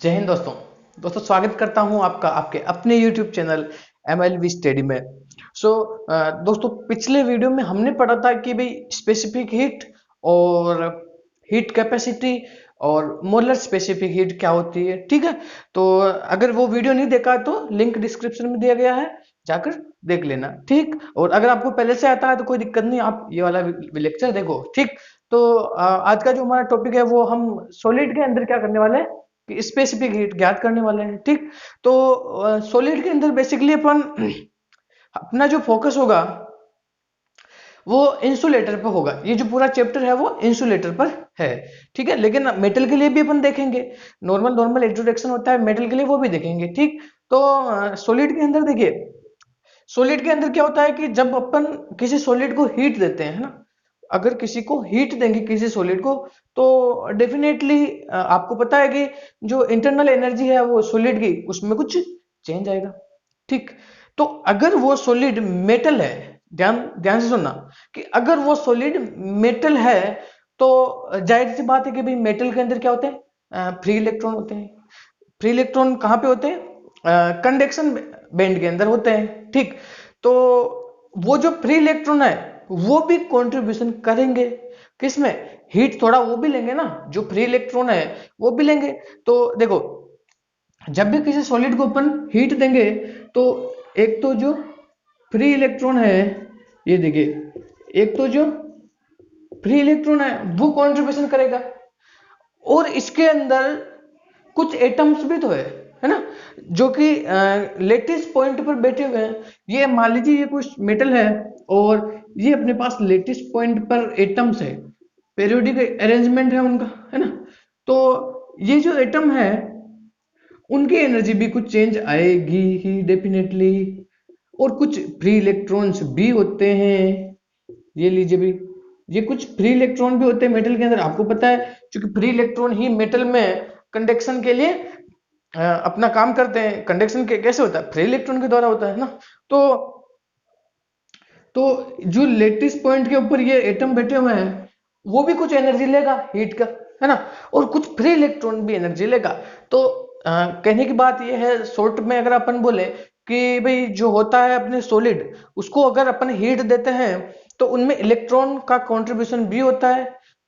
जय हिंद दोस्तों। स्वागत करता हूं आपका आपके अपने YouTube चैनल MLV स्टडी में। सो दोस्तों, पिछले वीडियो में हमने पढ़ा था कि भाई स्पेसिफिक हीट और हीट कैपेसिटी और मोलर स्पेसिफिक हीट क्या होती है। ठीक है, तो अगर वो वीडियो नहीं देखा तो लिंक डिस्क्रिप्शन में दिया गया है, जाकर देख लेना। ठीक, और अगर आपको पहले से आता है तो कोई दिक्कत नहीं, आप ये वाला लेक्चर देखो। ठीक, तो आज का जो हमारा टॉपिक है वो हम सॉलिड के अंदर क्या करने वाले हैं कि स्पेसिफिक हीट ज्ञात करने वाले हैं। ठीक, तो सॉलिड के अंदर बेसिकली अपन अपना जो फोकस होगा वो इंसुलेटर पर होगा। ये जो पूरा चैप्टर है वो इंसुलेटर पर है। ठीक है, लेकिन मेटल के लिए भी अपन देखेंगे, नॉर्मल नॉर्मल इंट्रोडक्शन होता है मेटल के लिए, वो भी देखेंगे। ठीक, तो सॉलिड के अंदर देखिए, सॉलिड के अंदर क्या होता है कि जब अपन किसी सॉलिड को हीट देते हैं, है ना, अगर किसी को हीट देंगे किसी सॉलिड को, तो डेफिनेटली आपको पता है कि जो इंटरनल एनर्जी है वो सॉलिड की, उसमें कुछ चेंज आएगा। ठीक, तो अगर वो सॉलिड मेटल है, ध्यान ध्यान से सुनना, कि अगर वो सॉलिड मेटल है तो जाहिर सी बात है कि भाई मेटल के अंदर क्या होते हैं, फ्री इलेक्ट्रॉन होते हैं। फ्री इलेक्ट्रॉन कहाँ पे होते हैं, कंडक्शन बैंड के अंदर होते हैं। ठीक, तो वो जो फ्री इलेक्ट्रॉन है वो भी कंट्रीब्यूशन करेंगे किसमें, हीट थोड़ा वो भी लेंगे ना, जो फ्री इलेक्ट्रॉन है वो भी लेंगे। तो देखो, जब भी किसी सॉलिड को अपन हीट देंगे तो एक तो जो फ्री इलेक्ट्रॉन है, ये देखिए, एक तो जो फ्री इलेक्ट्रॉन है वो कंट्रीब्यूशन करेगा, और इसके अंदर कुछ एटम्स भी तो है ना, जो कि लेटेस्ट पॉइंट पर बैठे हुए हैं। ये मान लीजिए ये कुछ मेटल है और ये अपने पास लेटेस्ट पॉइंट पर एटम्स है, पेरियोडिक अरेंजमेंट है उनका, है ना। तो ये जो एटम है उनकी एनर्जी भी कुछ चेंज आएगी ही डेफिनेटली, और कुछ फ्री इलेक्ट्रॉन्स भी होते हैं। ये लीजिए भी, ये कुछ फ्री इलेक्ट्रॉन भी होते हैं मेटल के अंदर, आपको पता है, क्योंकि फ्री इलेक्ट्रॉन ही मेटल में कंडक्शन के लिए अपना काम करते हैं। कंडक्शन के कैसे होता है, फ्री इलेक्ट्रॉन के द्वारा होता है ना। तो तो जो लेटेस्ट पॉइंट के ऊपर ये एटम बैठे हुए हैं वो भी कुछ एनर्जी लेगा हीट का, है ना, और कुछ फ्री इलेक्ट्रॉन भी एनर्जी लेगा। तो कहने की बात ये है शॉर्ट में, अगर अपन बोले कि भाई जो होता है अपने सॉलिड, उसको अगर अपन हीट देते हैं तो उनमें इलेक्ट्रॉन का कंट्रीब्यूशन भी होता है,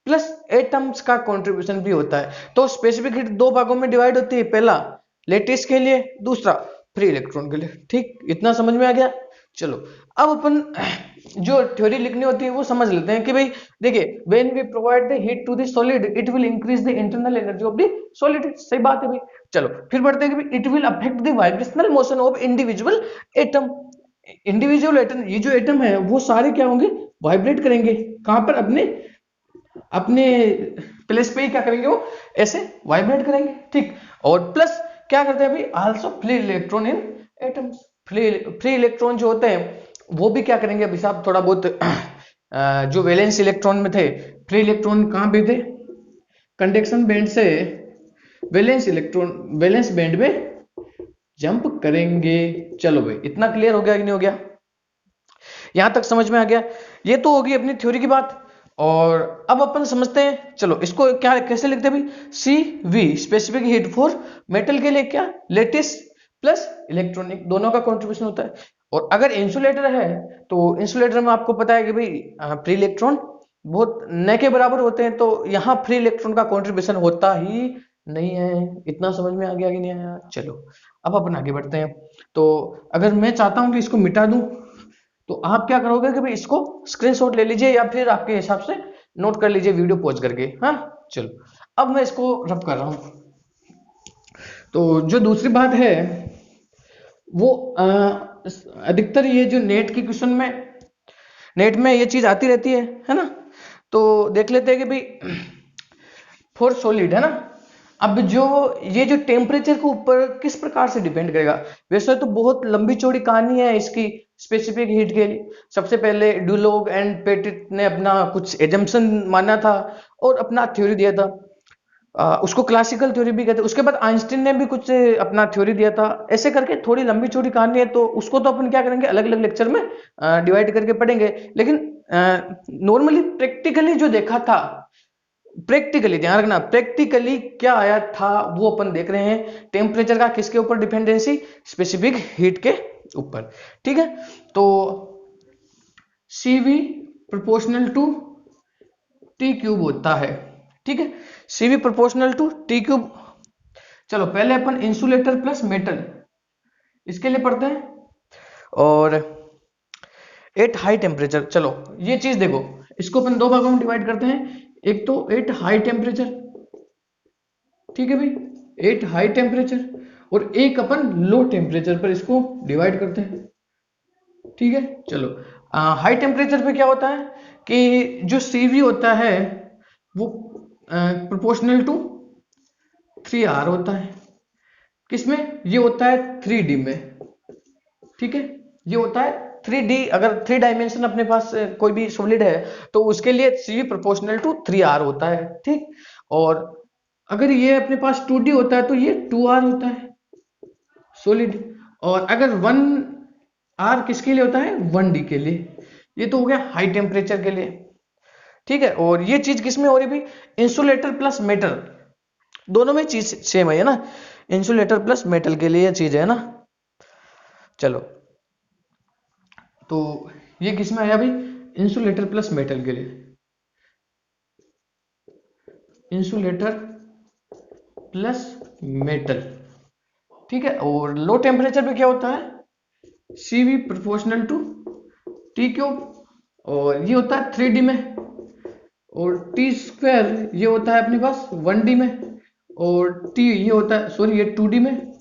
प्लस एटम्स का कंट्रीब्यूशन भी होता है। तो स्पेसिफिक हीट दो भागों में डिवाइड होती है, पहला लेटिस के लिए, दूसरा फ्री इलेक्ट्रॉन के लिए। ठीक, इतना समझ में आ गया। चलो, अब अपन जो थ्योरी लिखनी होती है वो समझ लेते हैं कि भाई देखिए, when we provide the heat to the solid it will increase the internal energy of the solid. सही बात है भाई। चलो फिर बढ़ते हैं कि भाई it will affect the vibrational motion of individual atom. Individual atom, ये जो एटम है वो सारे क्या होंगे, वाइब्रेट करेंगे। कहां पर, अपने अपने प्लेस पे ही क्या करेंगे, वो ऐसे वाइब्रेट करेंगे। ठीक, और प्लस क्या करते हैं भाई, also free electron in atoms. Free electron जो होते हैं वो भी क्या करेंगे अभी साहब, थोड़ा बहुत जो वैलेंस इलेक्ट्रॉन में थे, फ्री इलेक्ट्रॉन कहां पे थे, कंडक्शन बैंड से वैलेंस बैंड में जंप करेंगे। चलो भाई, इतना क्लियर हो गया कि नहीं हो गया, यहां तक समझ में आ गया। ये तो होगी अपनी थ्योरी की बात। और अब अपन समझते हैं, चलो इसको क्या कैसे लिखते हैं भाई, C V specific heat for metal के लिए क्या, लेटेस्ट प्लस इलेक्ट्रॉनिक दोनों का कंट्रीब्यूशन होता है। और अगर इंसुलेटर है तो इंसुलेटर में आपको पता है कि भाई फ्री इलेक्ट्रॉन बहुत न के बराबर होते हैं, तो यहाँ फ्री इलेक्ट्रॉन का कंट्रीब्यूशन होता ही नहीं है। इतना समझ में आ गया कि नहीं आया। चलो अब अपन आगे बढ़ते हैं। तो अगर मैं चाहता हूं कि इसको मिटा दूं तो आप क्या करोगे कि भाई इसको स्क्रीनशॉट ले लीजिए या फिर आपके हिसाब से नोट कर लीजिए वीडियो पॉज करके। हाँ, चलो अब मैं इसको रब कर रहा हूं। तो जो दूसरी बात है वो अधिकतर ये जो नेट की क्वेश्चन में, नेट में ये चीज आती रहती है ना। तो देख लेते हैं कि भाई फॉर सॉलिड, है ना, अब जो ये जो टेम्परेचर के ऊपर किस प्रकार से डिपेंड करेगा। वैसे तो बहुत लंबी चौड़ी कहानी है इसकी स्पेसिफिक हीट के लिए। सबसे पहले डुलोग एंड पेटिट ने अपना कुछ एजम्पशन माना था और अपना थ्योरी दिया था, उसको क्लासिकल थ्योरी भी कहते हैं। उसके बाद आइंस्टीन ने भी कुछ अपना थ्योरी दिया था। ऐसे करके थोड़ी लंबी चौड़ी कहानी है, तो उसको तो अपन क्या करेंगे, अलग अलग लेक्चर में डिवाइड करके पढ़ेंगे। लेकिन नॉर्मली प्रैक्टिकली जो देखा था प्रैक्टिकली ध्यान रखना, प्रैक्टिकली क्या आया था वो अपन देख रहे हैं। टेम्परेचर का किसके ऊपर डिपेंडेंसी, स्पेसिफिक हीट के ऊपर। ठीक है, तो CV proportional to T cube होता है। ठीक है, CV proportional to T cube. चलो पहले अपन इंसुलेटर प्लस मेटल इसके लिए पढ़ते हैं। और एट हाई टेम्परेचर, चलो ये चीज देखो, इसको अपन दो भागों में डिवाइड करते हैं। एक तो एट हाई टेम्परेचर, ठीक है भाई, एट हाई टेम्परेचर, और एक अपन लो टेम्परेचर पर इसको डिवाइड करते हैं। ठीक है, चलो हाई टेम्परेचर पे क्या होता है कि जो CV होता है वो प्रोपोर्शनल टू 3R होता है। किसमें ये होता है, 3D में। ठीक है, ये होता है 3D, अगर 3 डायमेंशन अपने पास कोई भी सॉलिड है तो उसके लिए CV प्रोपोर्शनल टू 3R होता है। ठीक, और अगर ये अपने पास 2D होता है तो ये 2R होता है सॉलिड। और अगर 1R किसके लिए होता है, 1D के लिए। ये तो हो गया हाई टेम्परेचर के लिए। ठीक है, और ये चीज किसमें हो रही भी, इंसुलेटर प्लस मेटल, दोनों में चीज सेम है ना, इंसुलेटर प्लस मेटल के लिए ये चीज है ना। चलो तो ये किसमें आया भाई, इंसुलेटर प्लस मेटल के लिए, इंसुलेटर प्लस मेटल। ठीक है, और लो टेम्परेचर पे क्या होता है, CV proportional to T cube, और ये होता है 3D में, और टी स्क्वायर ये होता है अपने पास 1D में, और टी ये होता है, सॉरी ये 2D में,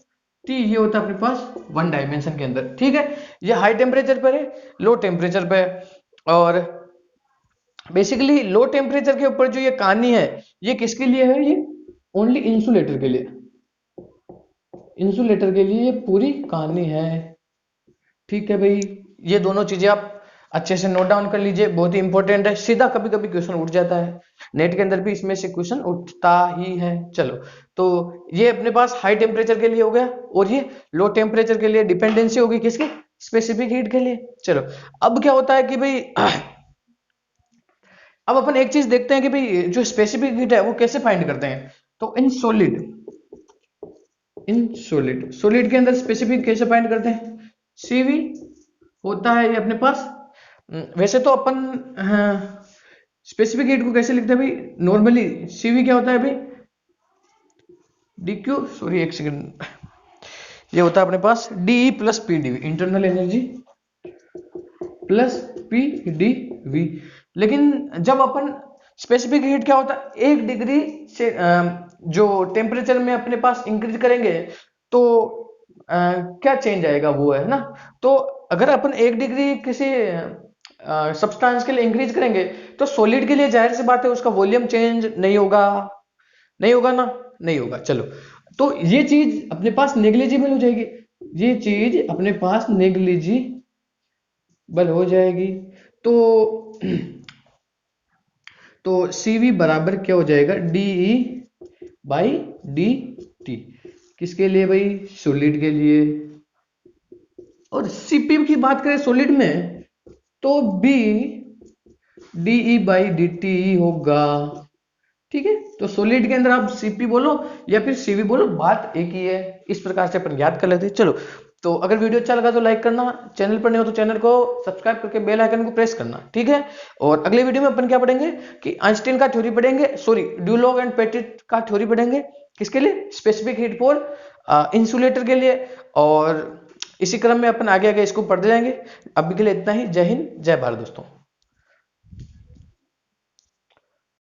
टी ये होता है अपने पास 1 डायमेंशन के अंदर। ठीक है, ये हाई टेम्परेचर पर है, लो टेम्परेचर पे है। और बेसिकली लो टेम्परेचर के ऊपर जो ये कहानी है ये किसके लिए है, ये ओनली इंसुलेटर के लिए, इंसुलेटर के लिए ये पूरी कहानी है। ठीक है भाई, ये दोनों चीजें आप अच्छे से नोट डाउन कर लीजिए, बहुत ही इंपॉर्टेंट है। सीधा कभी कभी क्वेश्चन उठ जाता है, नेट के अंदर भी इसमें से क्वेश्चन उठता ही है। चलो तो ये अपने पास हाई टेम्परेचर के लिए हो गया, और ये लो टेम्परेचर के लिए डिपेंडेंसी होगी किसकी, स्पेसिफिक हीट के लिए। चलो अब क्या होता है कि भाई अब अपन एक चीज देखते हैं कि भाई जो स्पेसिफिक हीट है वो कैसे फाइंड करते हैं। तो इन सॉलिड के अंदर स्पेसिफिक कैसे फाइंड करते हैं, CV होता है ये अपने पास। वैसे तो अपन स्पेसिफिक हीट को कैसे लिखते हैं भाई, नॉर्मली CV क्या होता है भाई, DQ, सॉरी एक सेकंड, ये होता है अपने पास DE plus PdV, internal energy plus PdV। लेकिन जब अपन स्पेसिफिक हीट क्या होता है, 1 डिग्री से जो टेम्परेचर में अपने पास इंक्रीज करेंगे तो क्या चेंज आएगा वो है ना। तो अगर अपन 1 डिग्री किसी सब्सटेंस के लिए इंक्रीज करेंगे तो सॉलिड के लिए जाहिर सी बात है उसका वॉल्यूम चेंज नहीं होगा, नहीं होगा ना, नहीं होगा। चलो तो ये चीज अपने पास नेग्लिजिबल हो जाएगी, ये चीज अपने पास नेग्लिजिबल हो जाएगी। तो तो CV बराबर क्या हो जाएगा, DE बाई DT, किसके लिए भाई, सॉलिड के लिए। और CP की बात करें सॉलिड में तो B DE बाई DT होगा। ठीक है, तो सॉलिड के अंदर आप CP बोलो या फिर CV बोलो, बात एक ही है। इस प्रकार से अपन याद कर लेते हैं। चलो तो अगर वीडियो अच्छा लगा तो लाइक करना, चैनल पर नहीं हो तो चैनल को सब्सक्राइब करके बेल आइकन को प्रेस करना। ठीक है, और अगले वीडियो में अपन क्या पढ़ेंगे कि आइंस्टीन का थ्योरी पढ़ेंगे, सॉरी ड्यूलॉग एंड पेटिट का थ्योरी पढ़ेंगे, किसके लिए, स्पेसिफिक हीट फॉर इंसुलेटर के लिए। और इसी क्रम में अपन आगे आगे इसको पढ़ते जाएंगे। अभी के लिए इतना ही, जय हिंद जय भारत दोस्तों।